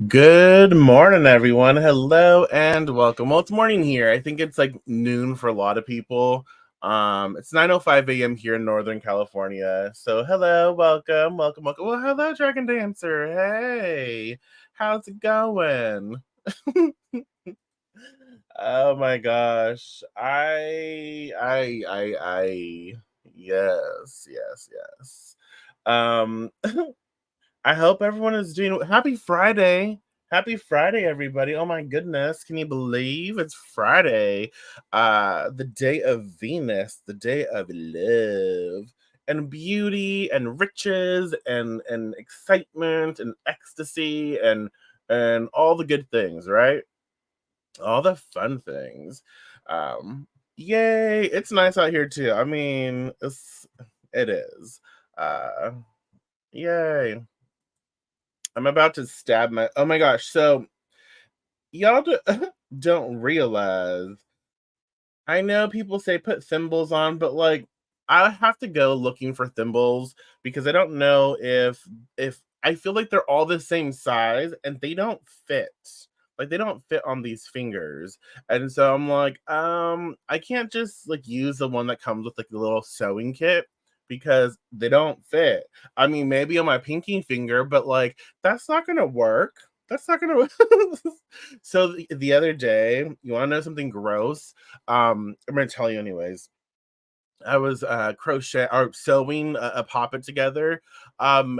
Good morning, everyone. Hello and welcome. Well, it's morning here. I think it's like noon for a lot of people. It's 9:05 a.m. here in Northern California. So hello, welcome, welcome, welcome. Well, hello, Dragon Dancer. Hey, how's it going? Oh my gosh. Yes, yes, yes. Um, I hope everyone is doing happy Friday. Happy Friday, everybody. Oh my goodness. Can you believe it's Friday? The day of Venus, the day of love and beauty and riches and excitement and ecstasy and all the good things, right? All the fun things. Um, Yay. It's nice out here too. I mean, it is. Uh Yay. I'm about to stab my oh my gosh. So y'all don't realize. I know people say put thimbles on, but like I have to go looking for thimbles because I don't know if I feel like they're all the same size and they don't fit. Like they don't fit on these fingers. And so I'm like, I can't just like use the one that comes with like the little sewing kit because they don't fit. I mean, maybe on my pinky finger, but like that's not gonna work. That's not gonna so the other day, you wanna know something gross? I'm gonna tell you anyways. I was crochet or sewing a poppet together, and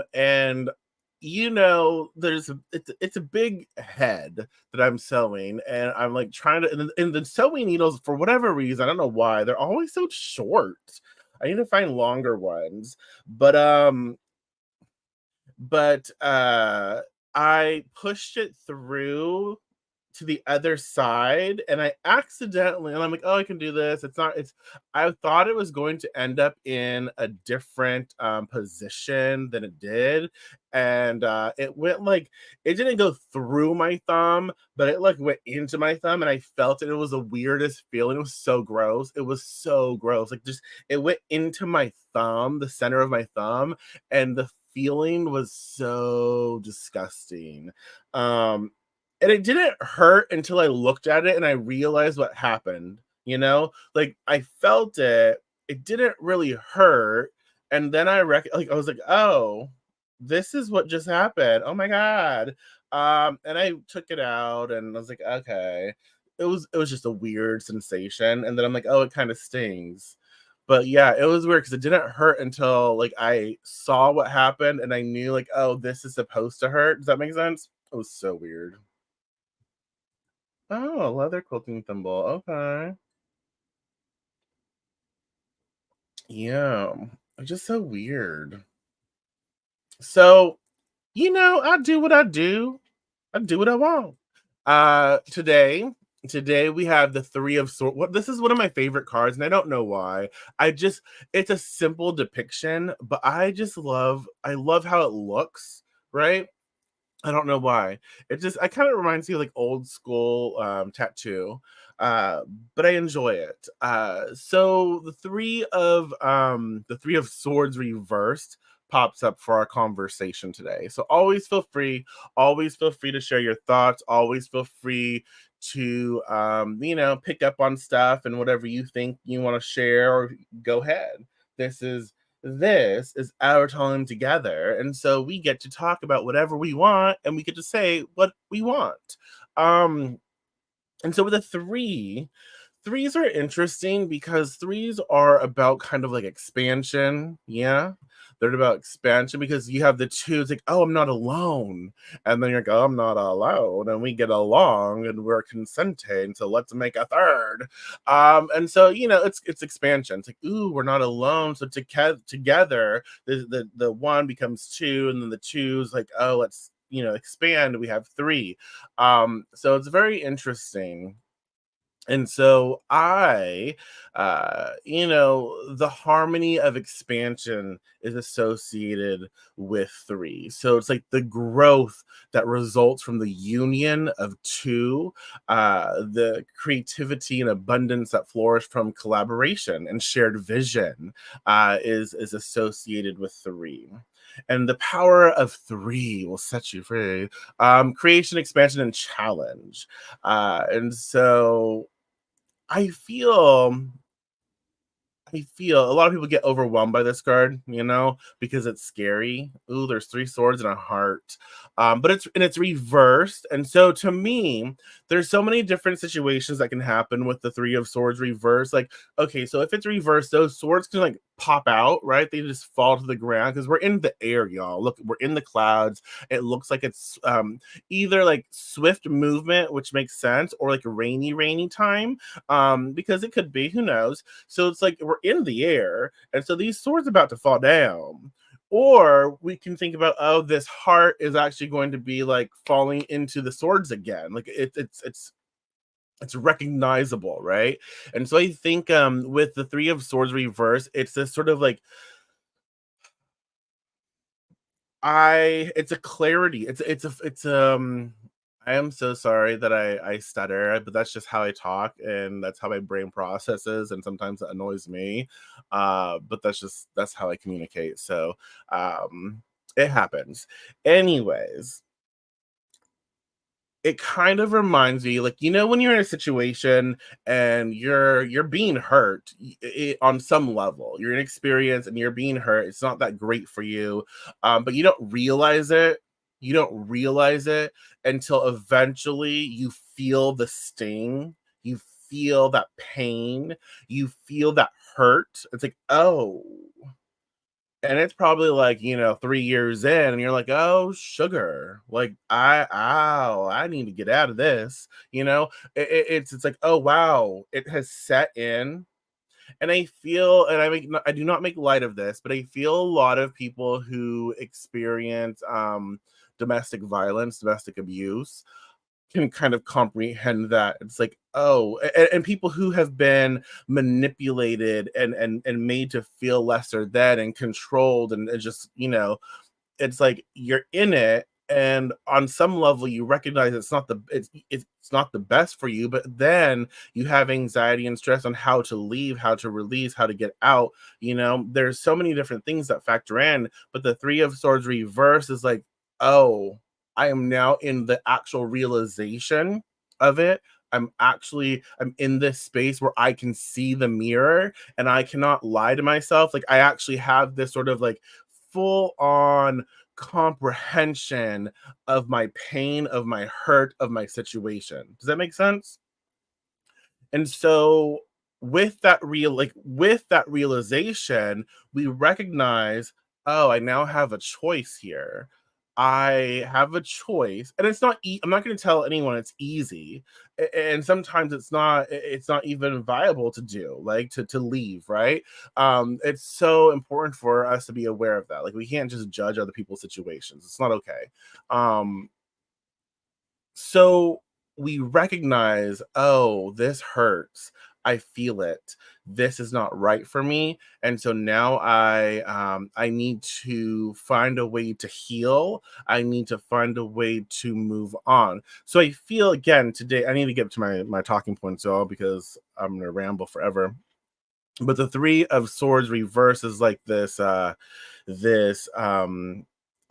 it's a big head that I'm sewing, and I'm like trying to and the sewing needles for whatever reason I don't know why they're always so short. I need to find longer ones, but I pushed it through to the other side and I accidentally and I'm like, "Oh, I can do this." It's not it's I thought it was going to end up in a different position than it did. And it went like it didn't go through my thumb, but it like went into my thumb and I felt it. It was the weirdest feeling. It was so gross. It was so gross. Like just it went into my thumb, the center of my thumb, and the feeling was so disgusting. Um and it didn't hurt until I looked at it and I realized what happened, you know? Like I felt it, it didn't really hurt, and then I was like, "Oh, this is what just happened. Oh my god." And I took it out and I was like, "Okay." It was just a weird sensation, and then I'm like, "Oh, it kind of stings." But yeah, it was weird because it didn't hurt until like I saw what happened and I knew like, "Oh, this is supposed to hurt." Does that make sense? It was so weird. Oh, leather quilting thimble, okay. Yeah, just so weird. So, I do what I do. I do what I want. Today we have the 3 of Swords. What this is one of my favorite cards, and I don't know why. I just it's a simple depiction, but I love how it looks, right? I don't know why. I kind of reminds me of like old school tattoo, uh, but I enjoy it. So the 3 of Swords reversed pops up for our conversation today. So always feel free to share your thoughts. Always feel free to pick up on stuff and whatever you think you want to share or go ahead. This is this is our time together. And so we get to talk about whatever we want and we get to say what we want. Um, and so with a threes are interesting because threes are about kind of like expansion. Yeah. They're about expansion because you have the two, it's like, oh, I'm not alone. And then you're like, oh, I'm not alone. And we get along and we're consenting. So let's make a third. And so, it's expansion. It's like, ooh, we're not alone. So together, the one becomes two, and then the two's like, oh, let's expand. We have three. So it's very interesting. And so the harmony of expansion is associated with three. So it's like the growth that results from the union of two, the creativity and abundance that flourish from collaboration and shared vision is associated with three. And the power of three will set you free. Creation, expansion, and challenge. And so I feel I feel a lot of people get overwhelmed by this card, because it's scary. Ooh, there's three swords and a heart. But it's reversed. And so to me, there's so many different situations that can happen with the three of swords reversed. Like, okay, so if it's reversed, those swords can like pop out, right? They just fall to the ground because we're in the air, y'all. Look, we're in the clouds. It looks like it's either like swift movement, which makes sense, or like rainy time. Because it could be, who knows? So it's like we're in the air, and so these swords about to fall down. Or we can think about, oh, this heart is actually going to be like falling into the swords again. Like it's recognizable, right? And so I think with the three of swords reverse, it's this sort of like I it's a clarity. It's I am so sorry that I stutter, but that's just how I talk and that's how my brain processes, and sometimes it annoys me. But that's how I communicate. So it happens. Anyways, it kind of reminds me, like, when you're in a situation and you're being hurt, on some level you're in experience and you're being hurt, it's not that great for you, but you don't realize it until eventually you feel the sting, you feel that pain, you feel that hurt. It's like, oh, and it's probably like, 3 years in and you're like, "Oh, sugar. Like, I need to get out of this," you know? It's like, "Oh, wow, it has set in." And I feel, and I do not make light of this, but I feel a lot of people who experience, domestic violence, domestic abuse, can kind of comprehend that. It's like, oh, and people who have been manipulated and made to feel lesser than and controlled, and just, it's like you're in it, and on some level you recognize it's not the best for you, but then you have anxiety and stress on how to leave, how to release, how to get out. There's so many different things that factor in, but the three of swords reverse is like, oh, I am now in the actual realization of it. I'm in this space where I can see the mirror and I cannot lie to myself. Like, I actually have this sort of like full on comprehension of my pain, of my hurt, of my situation. Does that make sense? And so with that realization, we recognize, oh, I now have a choice here. I have a choice, and it's not. I'm not going to tell anyone it's easy, and sometimes it's not even viable to do, like to leave. Right? It's so important for us to be aware of that. Like, we can't just judge other people's situations. It's not okay. Um, so we recognize, oh, this hurts. I feel it. This is not right for me. And so now I need to find a way to heal. I need to find a way to move on. So I feel, again, today I need to get to my talking points, all, because I'm gonna ramble forever. But the three of swords reverse is like this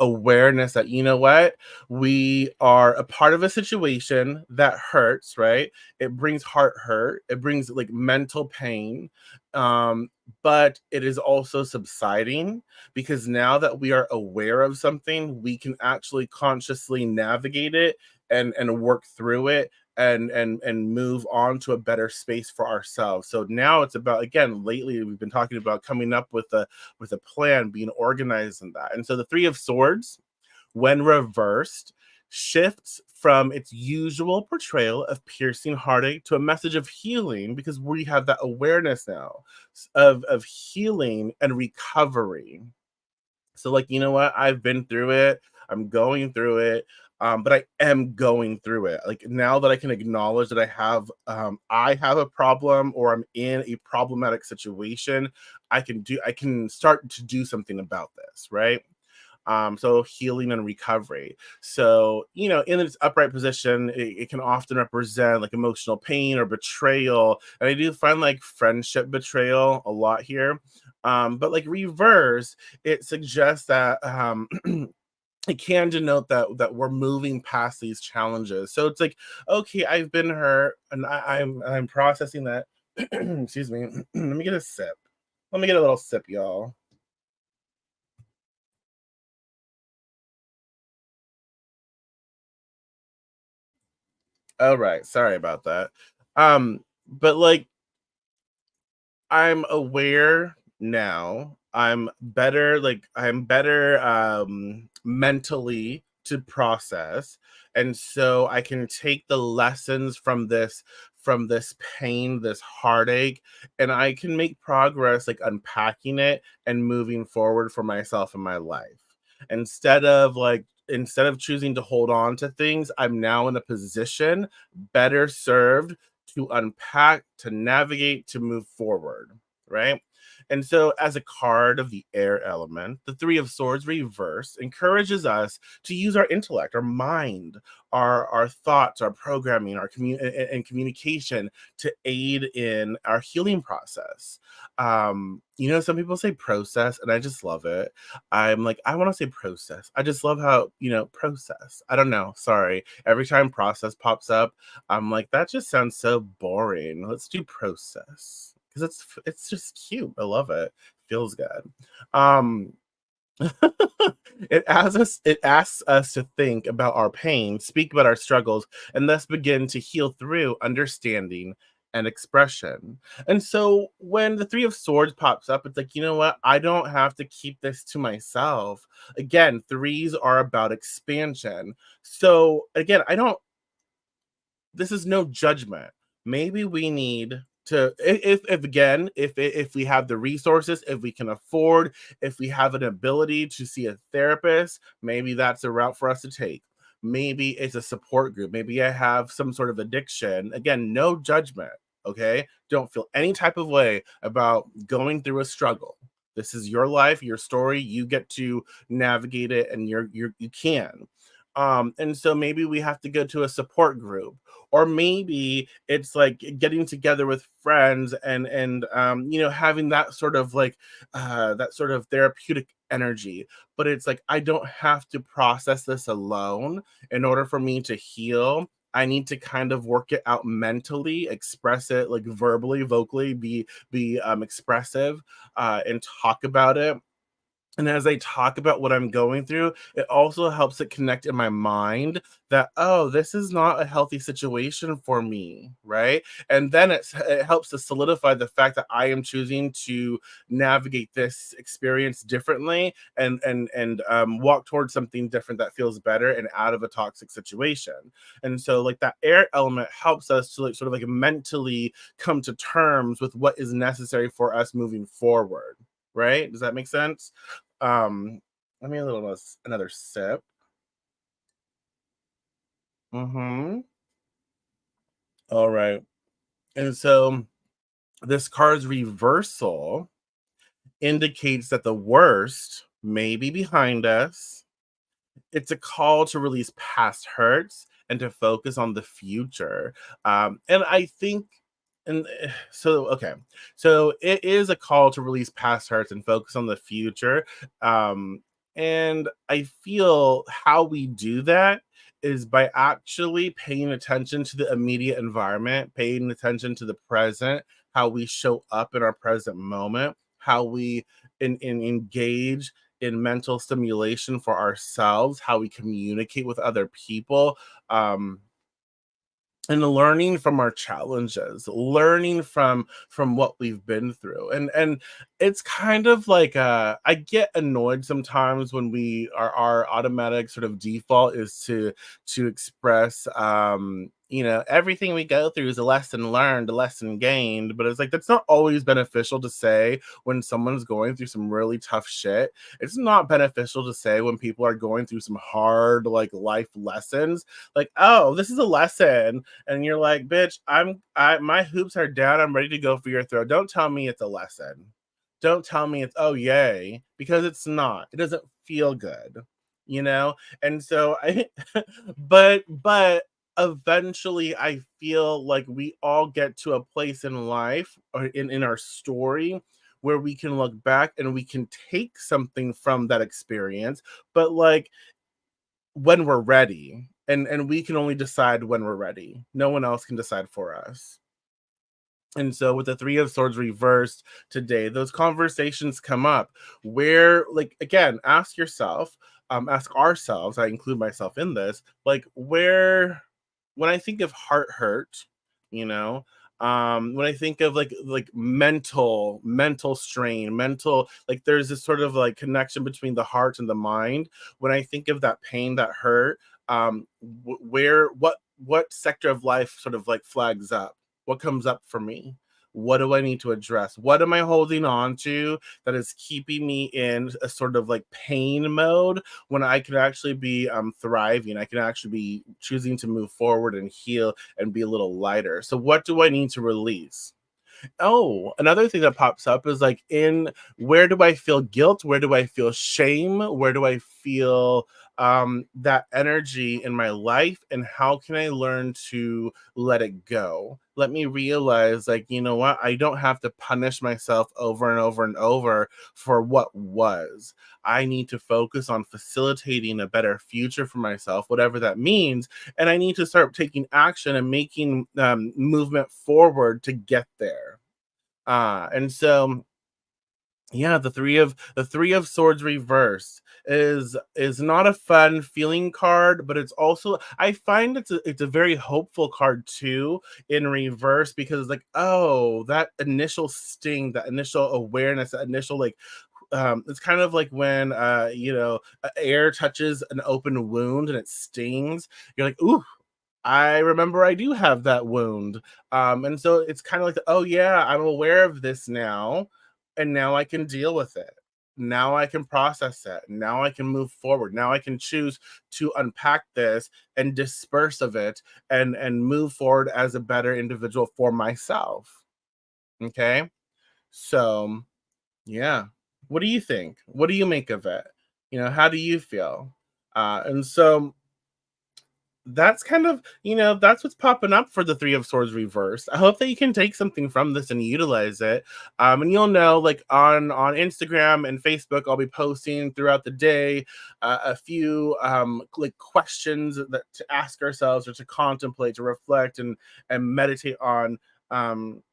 awareness that, you know what, we are a part of a situation that hurts, right? It brings heart hurt, it brings like mental pain, um but it is also subsiding, because now that we are aware of something, we can actually consciously navigate it and work through it, and move on to a better space for ourselves. So now it's about, again, lately we've been talking about coming up with a plan, being organized in that. And so the three of swords, when reversed, shifts from its usual portrayal of piercing heartache to a message of healing, because we have that awareness now of healing and recovery. So, like, you know what? I've been through it. I'm going through it. But I am going through it. Like, now that I can acknowledge that I have a problem, or I'm in a problematic situation, I can start to do something about this, right? So healing and recovery. So, in its upright position, it can often represent like emotional pain or betrayal. And I do find like friendship betrayal a lot here. But like reverse, it suggests that it can denote that we're moving past these challenges. So it's like, okay, I've been hurt, and I'm processing that. Excuse me. Let me get a sip. Let me get a little sip, y'all. All right, sorry about that. But like I'm aware now. I'm better mentally to process. And so I can take the lessons from this pain, this heartache, and I can make progress like unpacking it and moving forward for myself in my life. Instead of choosing to hold on to things, I'm now in a position better served to unpack, to navigate, to move forward, right? And so, as a card of the air element, the Three of Swords reverse encourages us to use our intellect, our mind, our thoughts, our programming, and communication to aid in our healing process. Some people say process, and I just love it. I'm like, I want to say process. I just love how process. I don't know. Sorry. Every time process pops up, I'm like, that just sounds so boring. Let's do process because it's just cute. I love it. Feels good. Um, it asks us to think about our pain, speak about our struggles, and thus begin to heal through understanding and expression. And so when the Three of Swords pops up, it's like, you know what? I don't have to keep this to myself. Again, threes are about expansion. So again, I don't this is no judgment. Maybe we need to if again, if we have the resources, if we can afford, if we have an ability to see a therapist, maybe that's a route for us to take. Maybe it's a support group. Maybe I have some sort of addiction. Again, no judgment, okay? Don't feel any type of way about going through a struggle. This is your life, your story. You get to navigate it and you can. And so maybe we have to go to a support group, or maybe it's like getting together with friends and having that sort of therapeutic energy. But it's like I don't have to process this alone in order for me to heal. I need to kind of work it out mentally, express it like verbally, vocally, be expressive, and talk about it. And as I talk about what I'm going through, it also helps it connect in my mind that, oh, this is not a healthy situation for me, right? And then it helps to solidify the fact that I am choosing to navigate this experience differently and walk towards something different that feels better and out of a toxic situation. And so, like that air element helps us to like sort of like mentally come to terms with what is necessary for us moving forward, right? Does that make sense? Um, Let me a little another sip. Mhm. All right. And so this card's reversal indicates that the worst may be behind us. It's a call to release past hurts and to focus on the future. And I think, and so, okay, so it is a call to release past hurts and focus on the future. And I feel how we do that is by actually paying attention to the immediate environment, paying attention to the present, how we show up in our present moment, how we engage in mental stimulation for ourselves, how we communicate with other people, and learning from our challenges, learning from what we've been through. And it's kind of like I get annoyed sometimes when our automatic sort of default is to express everything we go through is a lesson learned, a lesson gained. But it's like that's not always beneficial to say when someone's going through some really tough shit. It's not beneficial to say when people are going through some hard like life lessons, like, oh, this is a lesson, and you're like, bitch, my hoops are down. I'm ready to go for your throat. Don't tell me it's a lesson. Don't tell me it's oh yay, because it's not. It doesn't feel good, you know? And so I but eventually I feel like we all get to a place in life or in our story where we can look back and we can take something from that experience, but like when we're ready. And we can only decide when we're ready. No one else can decide for us. And so with the three of swords reversed today, those conversations come up where, like, again, ask yourself, ask ourselves, I include myself in this, like, where, when I think of heart hurt, you know, when I think of like mental strain, mental, like there's this sort of like connection between the heart and the mind. When I think of that pain, that hurt, where, what sector of life sort of like flags up? What comes up for me? What do I need to address? What am I holding on to that is keeping me in a sort of like pain mode when I can actually be thriving? I can actually be choosing to move forward and heal and be a little lighter. So, what do I need to release? Oh, another thing that pops up is like, in where do I feel guilt? Where do I feel shame? Where do I feel that energy in my life? And how can I learn to let it go? Let me realize, like, you know what? I don't have to punish myself over and over and over for what was. I need to focus on facilitating a better future for myself, whatever that means. And I need to start taking action and making movement forward to get there. And so yeah, the three of swords reversed is not a fun feeling card, but it's also, I find it's a very hopeful card too in reverse, because like, oh, that initial sting, that initial awareness, that initial like, it's kind of like when air touches an open wound and it stings. You're like, ooh, I remember I do have that wound. And so it's kind of like, oh yeah, I'm aware of this now, and now I can deal with it. Now I can process it. Now I can move forward. Now I can choose to unpack this and disperse of it, and move forward as a better individual for myself. Okay? So, yeah. What do you think? What do you make of it? How do you feel? And so that's kind of, that's what's popping up for the three of swords reversed. I hope that you can take something from this and utilize it. And you'll know, like, on Instagram and Facebook, I'll be posting throughout the day a few like questions that to ask ourselves, or to contemplate, to reflect, and meditate on, um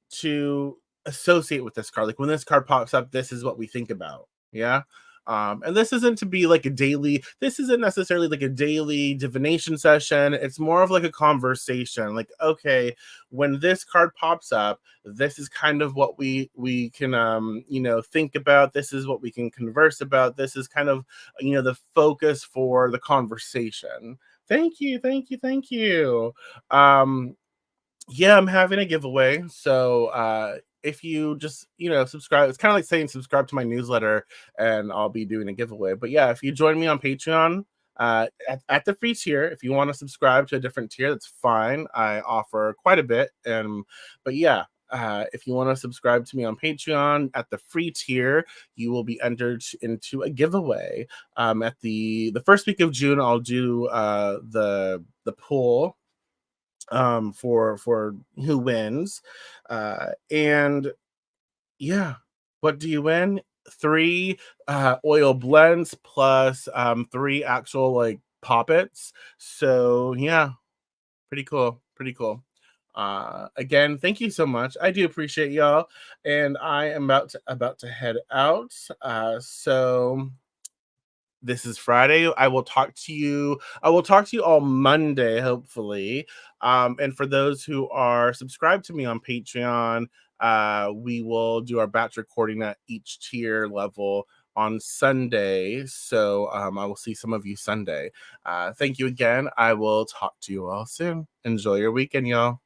to associate with this card. Like, when this card pops up, this is what we think about. Yeah. And this isn't to be like a daily, this isn't necessarily like a daily divination session. It's more of like a conversation. Like, okay, when this card pops up, this is kind of what we can think about. This is what we can converse about. This is kind of the focus for the conversation. Thank you, thank you, thank you. Yeah, I'm having a giveaway. So if you just, subscribe, it's kind of like saying subscribe to my newsletter and I'll be doing a giveaway. But yeah, if you join me on Patreon, at the free tier, if you want to subscribe to a different tier, that's fine. I offer quite a bit. But yeah, if you want to subscribe to me on Patreon at the free tier, you will be entered into a giveaway. At the first week of June, I'll do the poll for who wins. And yeah, what do you win? Three oil blends plus three actual like poppets. So yeah, pretty cool, pretty cool. Again, thank you so much. I do appreciate y'all, and I am about to head out. So this is Friday. I will talk to you all Monday, hopefully. And for those who are subscribed to me on Patreon, we will do our batch recording at each tier level on Sunday. So I will see some of you Sunday. Thank you again. I will talk to you all soon. Enjoy your weekend, y'all.